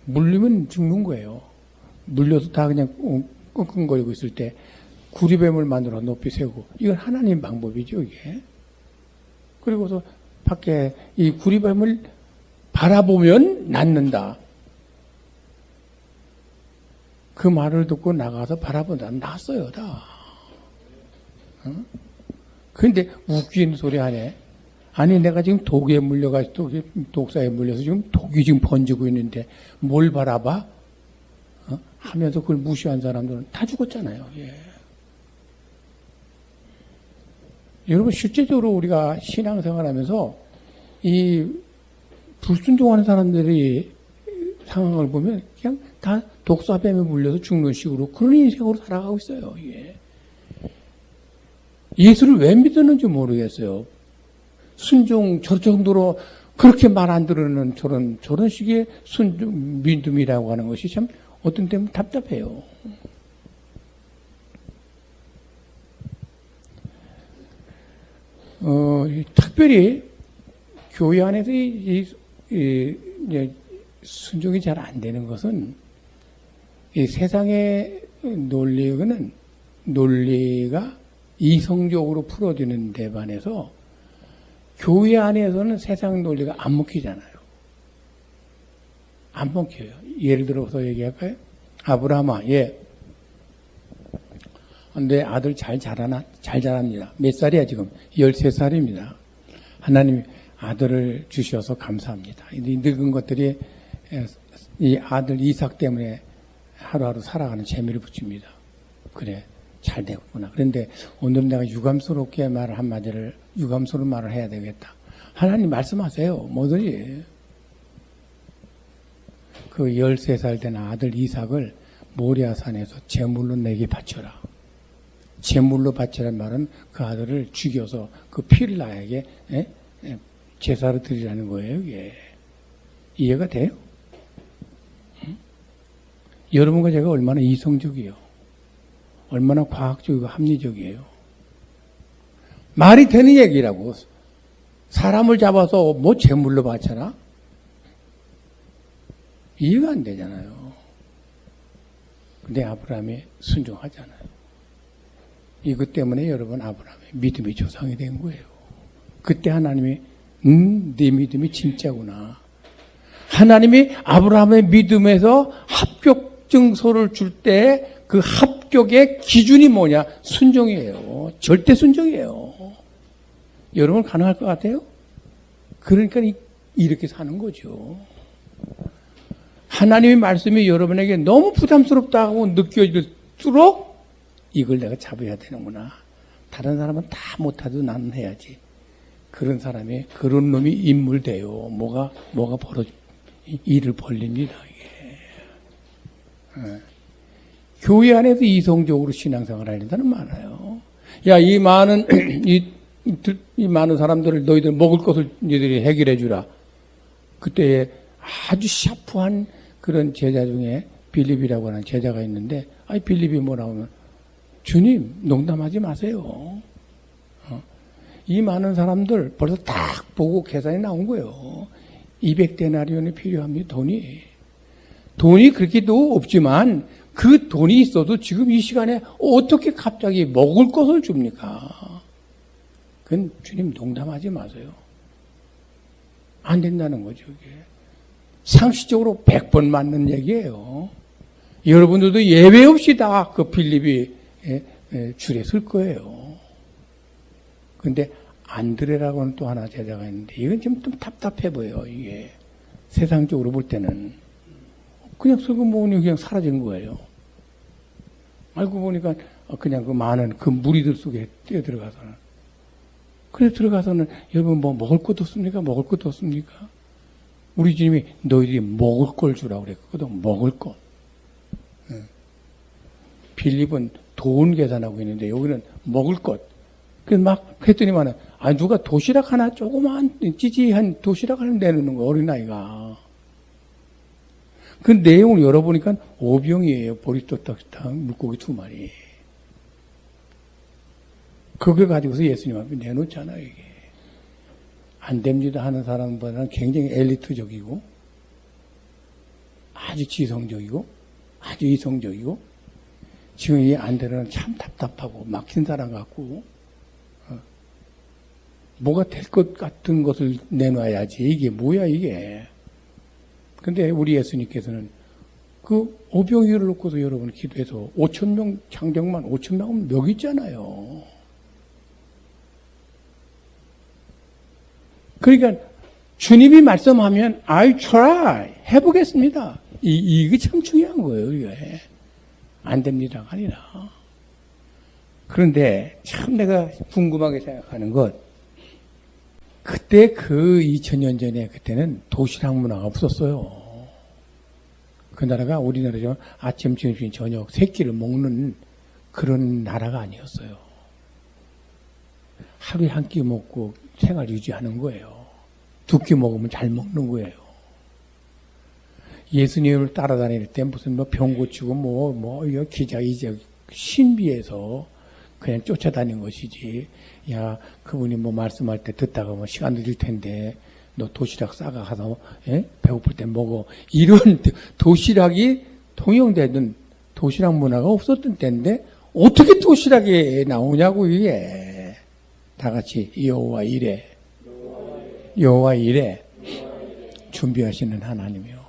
물리면 죽는 거예요. 물려서 다 그냥 끙끙거리고 있을 때 구리뱀을 만들어 높이 세우고 이건 하나님 방법이죠 이게. 그리고서 밖에 이 구리뱀을 바라보면 낫는다. 그 말을 듣고 나가서 바라본다. 낫어요 다. 그런데 웃기는 소리 하네. 아니 내가 지금 독에 물려가지고 독사에 물려서 지금 독이 지금 번지고 있는데 뭘 바라봐? 하면서 그걸 무시한 사람들은 다 죽었잖아요. 예. 여러분 실제적으로 우리가 신앙생활하면서 이 불순종하는 사람들이 상황을 보면 그냥 다 독사뱀에 물려서 죽는 식으로 그런 인생으로 살아가고 있어요. 예. 예수를 왜 믿었는지 모르겠어요. 순종 저 정도로 그렇게 말 안 들으는 저런 식의 순종 믿음이라고 하는 것이 참 어떤 때는 답답해요. 특별히 교회 안에서 이 순종이 잘 안 되는 것은 이 세상의 논리가 이성적으로 풀어지는 데 반해서 교회 안에서는 세상 논리가 안 먹히잖아요. 안 먹혀요. 예를 들어서 얘기할까요? 아브라함아, 예. 내 아들 잘 자랍니다. 몇 살이야, 지금? 13살입니다. 하나님이 아들을 주셔서 감사합니다. 이 늙은 것들이 이 아들 이삭 때문에 하루하루 살아가는 재미를 붙입니다. 그래, 잘 되겠구나. 그런데 오늘 내가 유감스럽게 말을 한마디를, 유감스러운 말을 해야 되겠다. 하나님 말씀하세요. 뭐든지. 그 13살 된 아들 이삭을 모리아산에서 제물로 내게 바쳐라. 제물로 바치라는 말은 그 아들을 죽여서 그 피를 나에게 제사로 드리라는 거예요. 이게. 이해가 돼요? 응? 여러분과 제가 얼마나 이성적이에요. 얼마나 과학적이고 합리적이에요. 말이 되는 얘기라고. 사람을 잡아서 뭐 제물로 바쳐라? 이해가 안 되잖아요. 근데 아브라함이 순종하잖아요. 이것 때문에 여러분 아브라함의 믿음이 조상이 된 거예요. 그때 하나님이 네 믿음이 진짜구나. 하나님이 아브라함의 믿음에서 합격 증서를 줄 때 그 합격의 기준이 뭐냐? 순종이에요. 절대 순종이에요. 여러분 가능할 것 같아요? 그러니까 이렇게 사는 거죠. 하나님의 말씀이 여러분에게 너무 부담스럽다고 느껴질수록 이걸 내가 잡아야 되는구나. 다른 사람은 다 못하도 나는 해야지. 그런 사람이, 그런 놈이 인물돼요. 뭐가 일을 벌립니다, 이게. 교회 안에서 이성적으로 신앙생활 하는 사람 많아요. 야, 이 많은 사람들을 너희들 먹을 것을 너희들이 해결해 주라. 그때 아주 샤프한 그런 제자 중에 빌립이라고 하는 제자가 있는데, 빌립이 뭐라고 하면, 주님, 농담하지 마세요. 이 많은 사람들 벌써 딱 보고 계산이 나온 거예요. 200데나리온이 필요합니다, 돈이 그렇게도 없지만 그 돈이 있어도 지금 이 시간에 어떻게 갑자기 먹을 것을 줍니까? 그건 주님 농담하지 마세요. 안 된다는 거죠, 이게. 상식적으로 100번 맞는 얘기예요. 여러분들도 예외 없이 다 그 빌립이 줄에 설 거예요. 근데 안드레라고 하는 또 하나 제자가 있는데 이건 좀 답답해 보여요. 이게 세상적으로 볼 때는 그냥 설교 모으니 그냥 사라진 거예요. 알고 보니까 그냥 그 많은 그 무리들 속에 뛰어 들어가서는, 그래 들어가서는 여러분 뭐 먹을 것도 없습니까? 먹을 것도 없습니까? 우리 주님이 너희들이 먹을 걸 주라고 그랬거든. 먹을 것. 빌립은 돈 계산하고 있는데 여기는 먹을 것. 그래서 막 했더니만은 누가 도시락 하나 조그만 찌지한 도시락 하나 내놓는 거, 어린아이가. 그 내용을 열어보니까 오병이에요. 보리토떡탕 물고기 2마리. 그걸 가지고서 예수님 앞에 내놓잖아요, 이게. 안 됩니다 하는 사람보다는 굉장히 엘리트적이고, 아주 지성적이고, 아주 이성적이고, 지금 이 안되는 참 답답하고 막힌 사람 같고, 뭐가 될 것 같은 것을 내놔야지. 이게 뭐야, 이게. 근데 우리 예수님께서는 그 오병이어를 놓고서 여러분 기도해서 5,000명, 장정만 5,000명은 몇 있잖아요. 그러니까 주님이 말씀하면 I try, 해보겠습니다. 이게 참 중요한 거예요, 이게. 안 됩니다가 아니라. 그런데 참 내가 궁금하게 생각하는 것, 그때 그 2000년 전에 그때는 도시락 문화가 없었어요. 그 나라가 우리나라처럼 아침, 점심, 저녁 세 끼를 먹는 그런 나라가 아니었어요. 하루에 한 끼 먹고 생활 유지하는 거예요. 2끼 먹으면 잘 먹는 거예요. 예수님을 따라다닐 때 무슨 병 고치고 이거 기자이자 신비해서 그냥 쫓아다닌 것이지. 야, 그분이 말씀할 때 듣다가 시간 늦을 텐데 너 도시락 싸가 가서 배고플 때 먹어. 이런 도시락이 통용되던 도시락 문화가 없었던 때인데 어떻게 도시락이 나오냐고. 이게 다 같이 여호와 이레 준비하시는 하나님이요.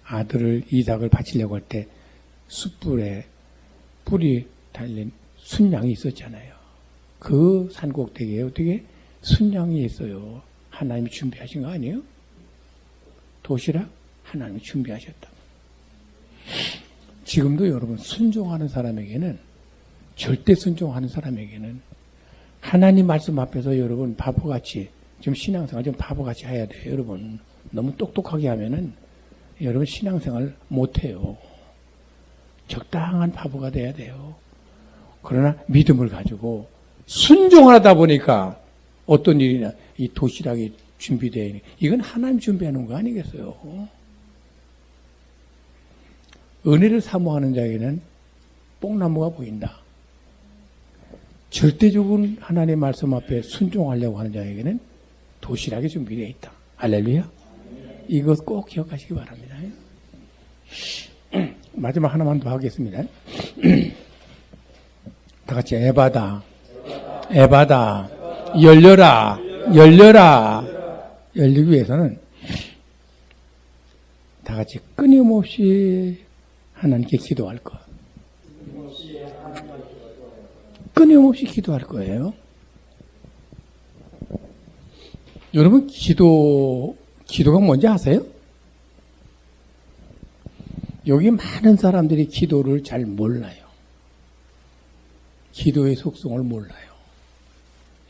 아들을 이삭을 바치려고 할 때 숯불에 뿔이 달린 순양이 있었잖아요. 그 산꼭대기에 어떻게 순양이 있어요. 하나님이 준비하신 거 아니에요? 도시락 하나님이 준비하셨다. 지금도 여러분 순종하는 사람에게는, 절대 순종하는 사람에게는 하나님 말씀 앞에서 여러분 바보같이, 지금 신앙생활 좀 바보같이 해야 돼요. 여러분 너무 똑똑하게 하면은 여러분 신앙생활 못해요. 적당한 바보가 돼야 돼요. 그러나 믿음을 가지고 순종하다 보니까 어떤 일이나 이 도시락이 준비되어 있는, 이건 하나님 준비해 놓은 거 아니겠어요? 은혜를 사모하는 자에게는 뽕나무가 보인다. 절대적인 하나님의 말씀 앞에 순종하려고 하는 자에게는 도시락이 준비되어 있다. 할렐루야. 이것 꼭 기억하시기 바랍니다. 마지막 하나만 더 하겠습니다. 다 같이 에바다, 에바다, 열려라, 열려라. 열리기 위해서는 다 같이 끊임없이 하나님께 기도할 것. 끊임없이 기도할 거예요. 여러분 기도가 뭔지 아세요? 여기 많은 사람들이 기도를 잘 몰라요. 기도의 속성을 몰라요.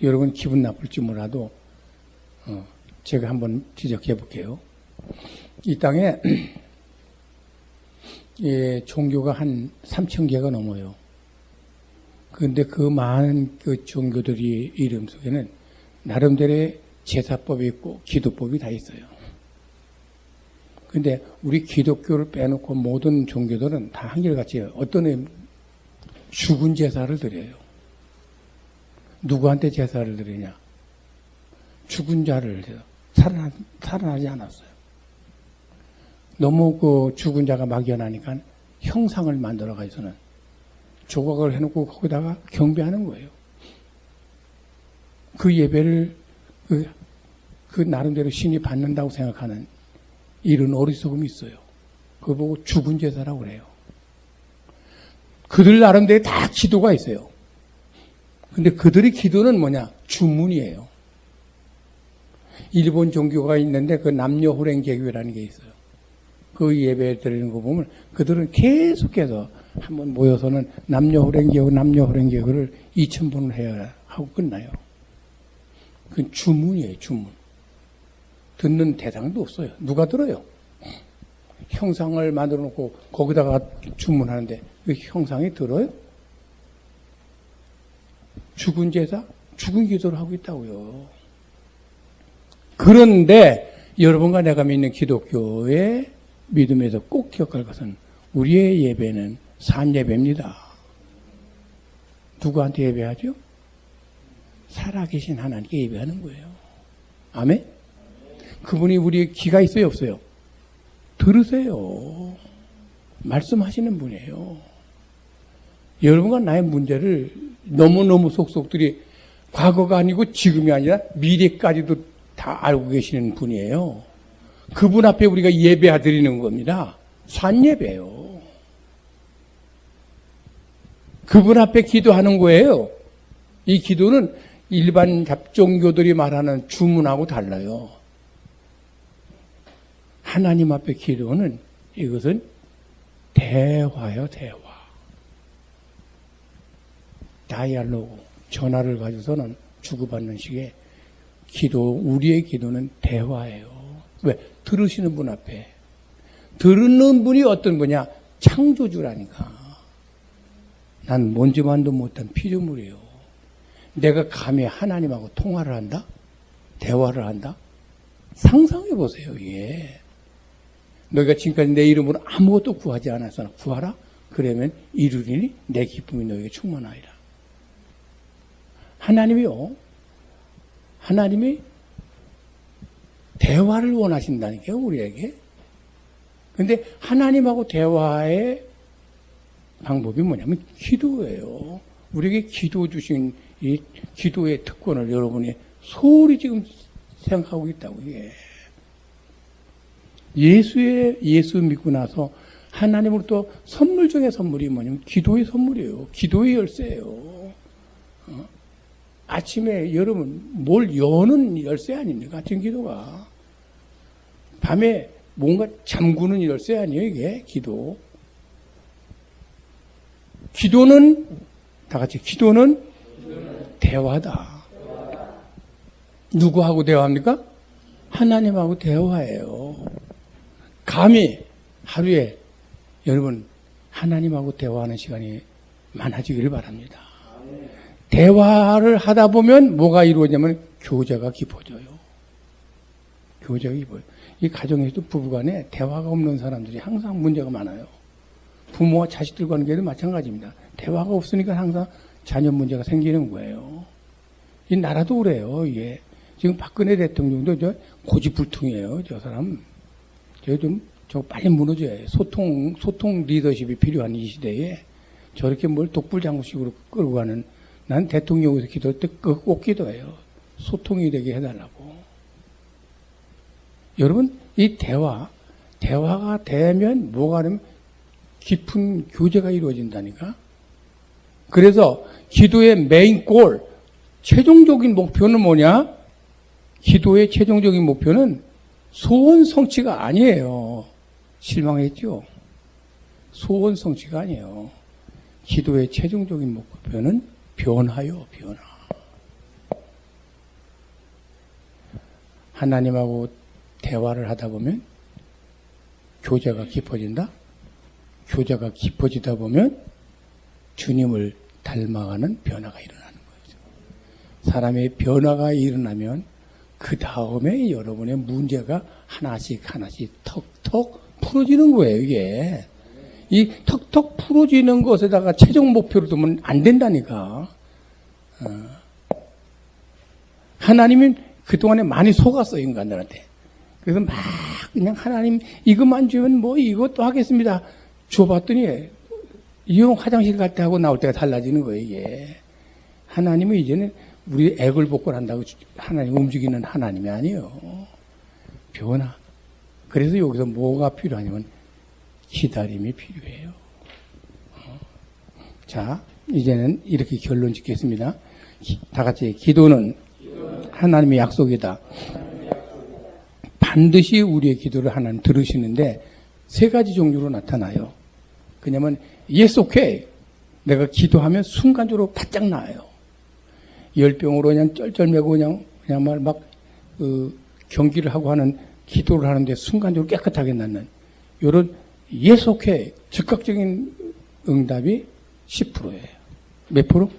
여러분 기분 나쁠지 몰라도 제가 한번 지적해 볼게요. 이 땅에 종교가 한 3,000개가 넘어요. 그런데 그 많은 그 종교들이 이름 속에는 나름대로의 제사법이 있고 기도법이 다 있어요. 근데 우리 기독교를 빼놓고 모든 종교들은 다 한결같이 해요. 어떤 죽은 제사를 드려요. 누구한테 제사를 드리냐? 죽은 자를 살아나지 않았어요. 너무 그 죽은 자가 막연하니까 형상을 만들어가지고는 조각을 해놓고 거기다가 경배하는 거예요. 그 예배를 그 나름대로 신이 받는다고 생각하는 이런 어리석음이 있어요. 그거 보고 죽은 제사라고 그래요. 그들 나름대로 다 기도가 있어요. 근데 그들의 기도는 뭐냐? 주문이에요. 일본 종교가 있는데 그 남녀호랭개교라는 게 있어요. 그 예배 드리는 거 보면 그들은 계속해서 한번 모여서는 남녀호랭개교를 2,000번을 해야 하고 끝나요. 그건 주문이에요, 주문. 듣는 대상도 없어요. 누가 들어요? 형상을 만들어 놓고 거기다가 주문하는데 그 형상이 들어요? 죽은 제사? 죽은 기도를 하고 있다고요. 그런데 여러분과 내가 믿는 기독교의 믿음에서 꼭 기억할 것은 우리의 예배는 산예배입니다. 누구한테 예배하죠? 살아계신 하나님께 예배하는 거예요. 아멘? 그분이 우리의 귀가 있어요, 없어요? 들으세요. 말씀하시는 분이에요. 여러분과 나의 문제를 너무너무 속속들이 과거가 아니고 지금이 아니라 미래까지도 다 알고 계시는 분이에요. 그분 앞에 우리가 예배 드리는 겁니다. 산예배요. 그분 앞에 기도하는 거예요. 이 기도는 일반 잡종교들이 말하는 주문하고 달라요. 하나님 앞에 기도는 이것은 대화요, 대화. 다이알로그, 전화를 가지고서는 주고받는 식의 기도, 우리의 기도는 대화예요. 왜? 들으시는 분 앞에. 들은 분이 어떤 분이냐? 창조주라니까. 난 먼지만도 못한 피조물이에요. 내가 감히 하나님하고 통화를 한다? 대화를 한다? 상상해 보세요, 이게. 너희가 지금까지 내 이름으로 아무것도 구하지 않았으나 구하라? 그러면 이루리니 내 기쁨이 너에게 충만하리라. 하나님이 대화를 원하신다니까요, 우리에게. 근데 하나님하고 대화의 방법이 뭐냐면 기도예요. 우리에게 기도 주신 이 기도의 특권을 여러분이 소홀히 지금 생각하고 있다고, 이게. 예수 믿고 나서 하나님으로부터 선물 중에 선물이 뭐냐면 기도의 선물이에요. 기도의 열쇠예요. 아침에 여러분 뭘 여는 열쇠 아닙니까? 아침 기도가. 밤에 뭔가 잠그는 열쇠 아니에요, 이게? 기도. 기도는, 다 같이, 기도는 대화다. 누구하고 대화합니까? 하나님하고 대화해요. 감히 하루에 여러분 하나님하고 대화하는 시간이 많아지기를 바랍니다. 대화를 하다 보면 뭐가 이루어지냐면 교제가 깊어져요. 교제가 깊어요. 이 가정에서도 부부간에 대화가 없는 사람들이 항상 문제가 많아요. 부모와 자식들 관계도 마찬가지입니다. 대화가 없으니까 항상 자녀 문제가 생기는 거예요. 이 나라도 그래요. 이게 지금 박근혜 대통령도 저 고집불통이에요. 저 사람 저 빨리 무너져야 해요. 소통 리더십이 필요한 이 시대에 저렇게 뭘 독불장구식으로 끌고 가는, 난 대통령에서 기도할 때 꼭 기도해요. 소통이 되게 해달라고. 여러분, 이 대화가 되면 뭐가 되면 깊은 교제가 이루어진다니까. 그래서 기도의 메인 골, 최종적인 목표는 뭐냐? 기도의 최종적인 목표는 소원 성취가 아니에요. 실망했죠? 소원 성취가 아니에요. 기도의 최종적인 목표는 변화요, 변화. 하나님하고 대화를 하다 보면 교제가 깊어진다? 교제가 깊어지다 보면 주님을 닮아가는 변화가 일어나는 거죠. 사람의 변화가 일어나면 그 다음에 여러분의 문제가 하나씩 턱턱 풀어지는 거예요, 이게. 이 턱턱 풀어지는 것에다가 최종 목표를 두면 안 된다니까. 하나님은 그동안에 많이 속았어, 인간들한테. 그래서 막 그냥 하나님 이것만 주면 뭐 이것도 하겠습니다. 줘봤더니 이용 화장실 갈 때 하고 나올 때가 달라지는 거예요, 이게. 하나님은 이제는 우리 액을 복권한다고 하나님 움직이는 하나님이 아니에요. 변화. 그래서 여기서 뭐가 필요하냐면 기다림이 필요해요. 자, 이제는 이렇게 결론 짓겠습니다. 다 같이 기도는 하나님의 약속이다. 반드시 우리의 기도를 하나님 들으시는데 세 가지 종류로 나타나요. 그냐면 yes, okay. 내가 기도하면 순간적으로 바짝 나아요. 열병으로 그냥 쩔쩔매고 그냥 막 경기를 하고 하는 기도를 하는데 순간적으로 깨끗하게 낫는 이런 yes, okay. 즉각적인 응답이 10%예요. 몇 프로?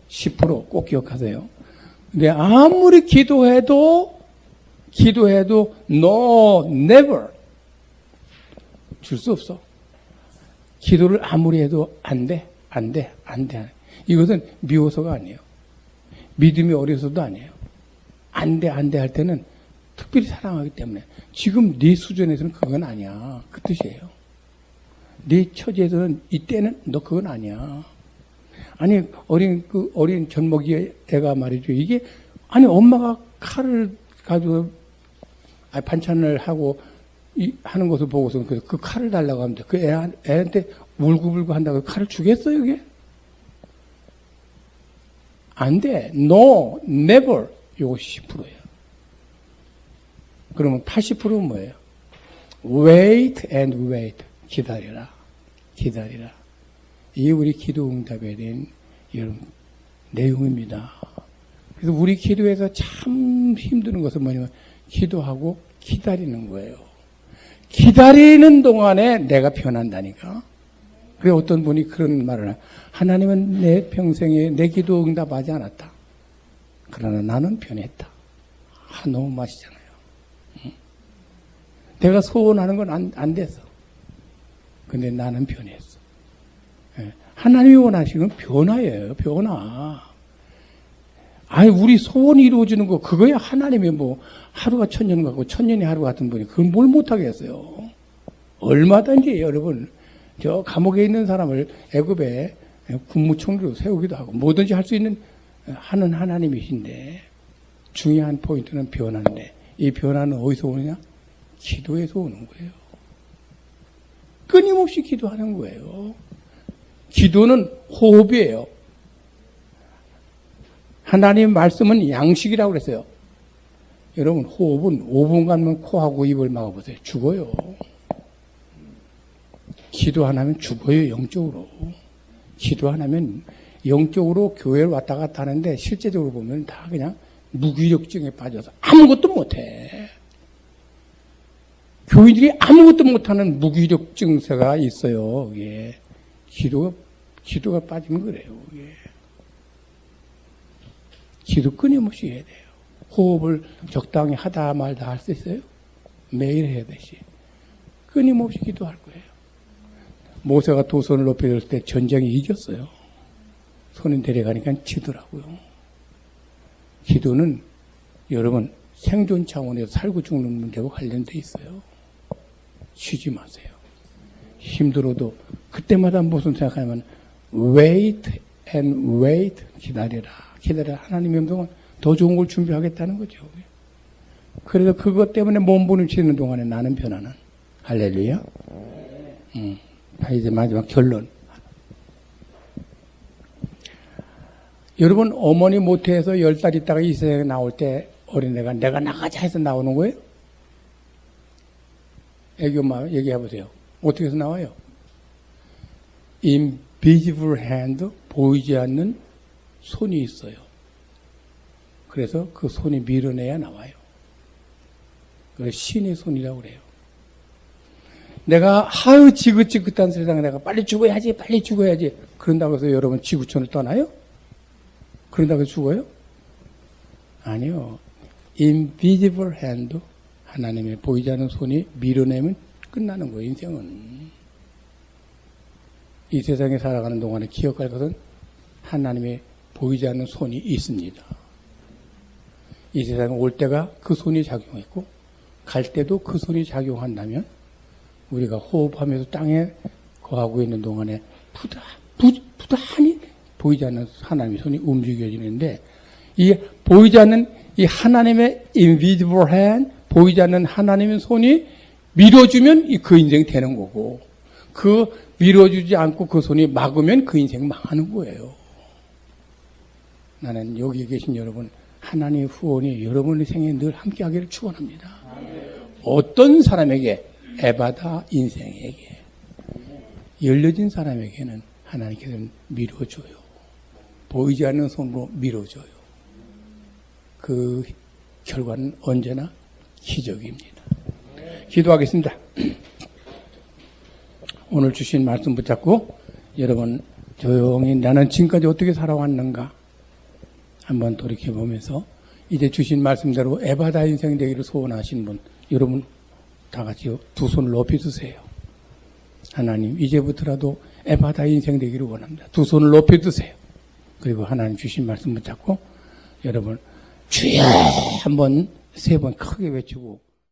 10%꼭 기억하세요. 근데 아무리 기도해도 no, never 줄 수 없어. 기도를 아무리 해도 안 돼. 이것은 미워서가 아니에요. 믿음이 어려서도 아니에요. 안 돼 할 때는 특별히 사랑하기 때문에. 지금 네 수준에서는 그건 아니야. 그 뜻이에요. 네 처지에서는 이때는 너 그건 아니야. 아니 어린 젖먹이 애가 말이죠. 이게 아니 엄마가 칼을 가지고 반찬을 하고 하는 것을 보고서 그 칼을 달라고 합니다. 그 애한테 울고불고 한다고 칼을 주겠어요, 이게? 안 돼. No, never. 요것이 10%예요. 그러면 80%는 뭐예요? Wait and wait. 기다리라. 이게 우리 기도 응답에 대한 이런 내용입니다. 그래서 우리 기도에서 참 힘드는 것은 뭐냐면 기도하고 기다리는 거예요. 기다리는 동안에 내가 변한다니까. 그래 어떤 분이 그런 말을 해요. 하나님은 내 평생에 내 기도 응답하지 않았다. 그러나 나는 변했다. 너무 맛이잖아요. 내가 소원하는 건 안 됐어. 근데 나는 변했어. 하나님이 원하시는 건 변화예요. 변화. 아니 우리 소원이 이루어지는 거 그거야. 하나님이 뭐 하루가 천년 같고 천년이 하루 같은 분이 그건 뭘 못하겠어요. 얼마든지 여러분 저 감옥에 있는 사람을 애굽에 국무총리로 세우기도 하고 뭐든지 할 수 있는 하는 하나님이신데 중요한 포인트는 변화인데 이 변화는 어디서 오느냐? 기도에서 오는 거예요. 끊임없이 기도하는 거예요. 기도는 호흡이에요. 하나님 말씀은 양식이라고 그랬어요. 여러분, 호흡은 5분간만 코하고 입을 막아보세요. 죽어요. 기도 안 하면 죽어요, 영적으로. 기도 안 하면 영적으로 교회를 왔다 갔다 하는데 실제적으로 보면 다 그냥 무기력증에 빠져서 아무것도 못해. 교인들이 아무것도 못하는 무기력 증세가 있어요. 예. 기도가 빠지면 그래요. 예. 기도 끊임없이 해야 돼요. 호흡을 적당히 하다 말다 할 수 있어요? 매일 해야 되지. 끊임없이 기도할 거예요. 모세가 두 손을 높이 들었을 때 전쟁이 이겼어요. 손이 내려가니까 지더라고요. 기도는 여러분 생존 차원에서 살고 죽는 문제와 관련돼 있어요. 쉬지 마세요. 힘들어도 그때마다 무슨 생각하냐면 wait and wait, 기다려라. 하나님의 음성은 더 좋은 걸 준비하겠다는 거죠. 그래서 그것 때문에 몸부림치는 동안에 나는 변하는. 할렐루야. 자, 이제 마지막 결론. 여러분, 어머니 모태에서 10달 있다가 이 세상에 나올 때 어린애가 내가 나가자 해서 나오는 거예요? 애기 엄마 얘기해보세요. 어떻게 해서 나와요? invisible hand, 보이지 않는 손이 있어요. 그래서 그 손이 밀어내야 나와요. 그래서 신의 손이라고 그래요. 내가 지긋지긋한 세상에 내가 빨리 죽어야지. 그런다고 해서 여러분 지구촌을 떠나요? 그런다고 해서 죽어요? 아니요. invisible hand, 하나님의 보이지 않는 손이 밀어내면 끝나는 거예요, 인생은. 이 세상에 살아가는 동안에 기억할 것은 하나님의 보이지 않는 손이 있습니다. 이 세상에 올 때가 그 손이 작용했고 갈 때도 그 손이 작용한다면 우리가 호흡하면서 땅에 거하고 있는 동안에 부단히 보이지 않는 하나님의 손이 움직여지는데 이 보이지 않는 이 하나님의 invisible hand, 보이지 않는 하나님의 손이 밀어주면 그 인생 되는 거고 그 밀어주지 않고 그 손이 막으면 그 인생 망하는 거예요. 나는 여기 계신 여러분 하나님의 후원이 여러분의 생에 늘 함께하기를 축원합니다. 어떤 사람에게 에바다 인생에게 열려진 사람에게는 하나님께서는 밀어줘요. 보이지 않는 손으로 밀어줘요. 그 결과는 언제나 기적입니다. 기도하겠습니다. 오늘 주신 말씀 붙잡고 여러분 조용히 나는 지금까지 어떻게 살아왔는가 한번 돌이켜보면서 이제 주신 말씀대로 에바다 인생 되기를 소원하신 분 여러분 다 같이 두 손을 높이 드세요. 하나님 이제부터라도 에바다 인생 되기를 원합니다. 두 손을 높이 드세요. 그리고 하나님 주신 말씀 붙잡고 여러분 주여 한번 세 번 크게 외치고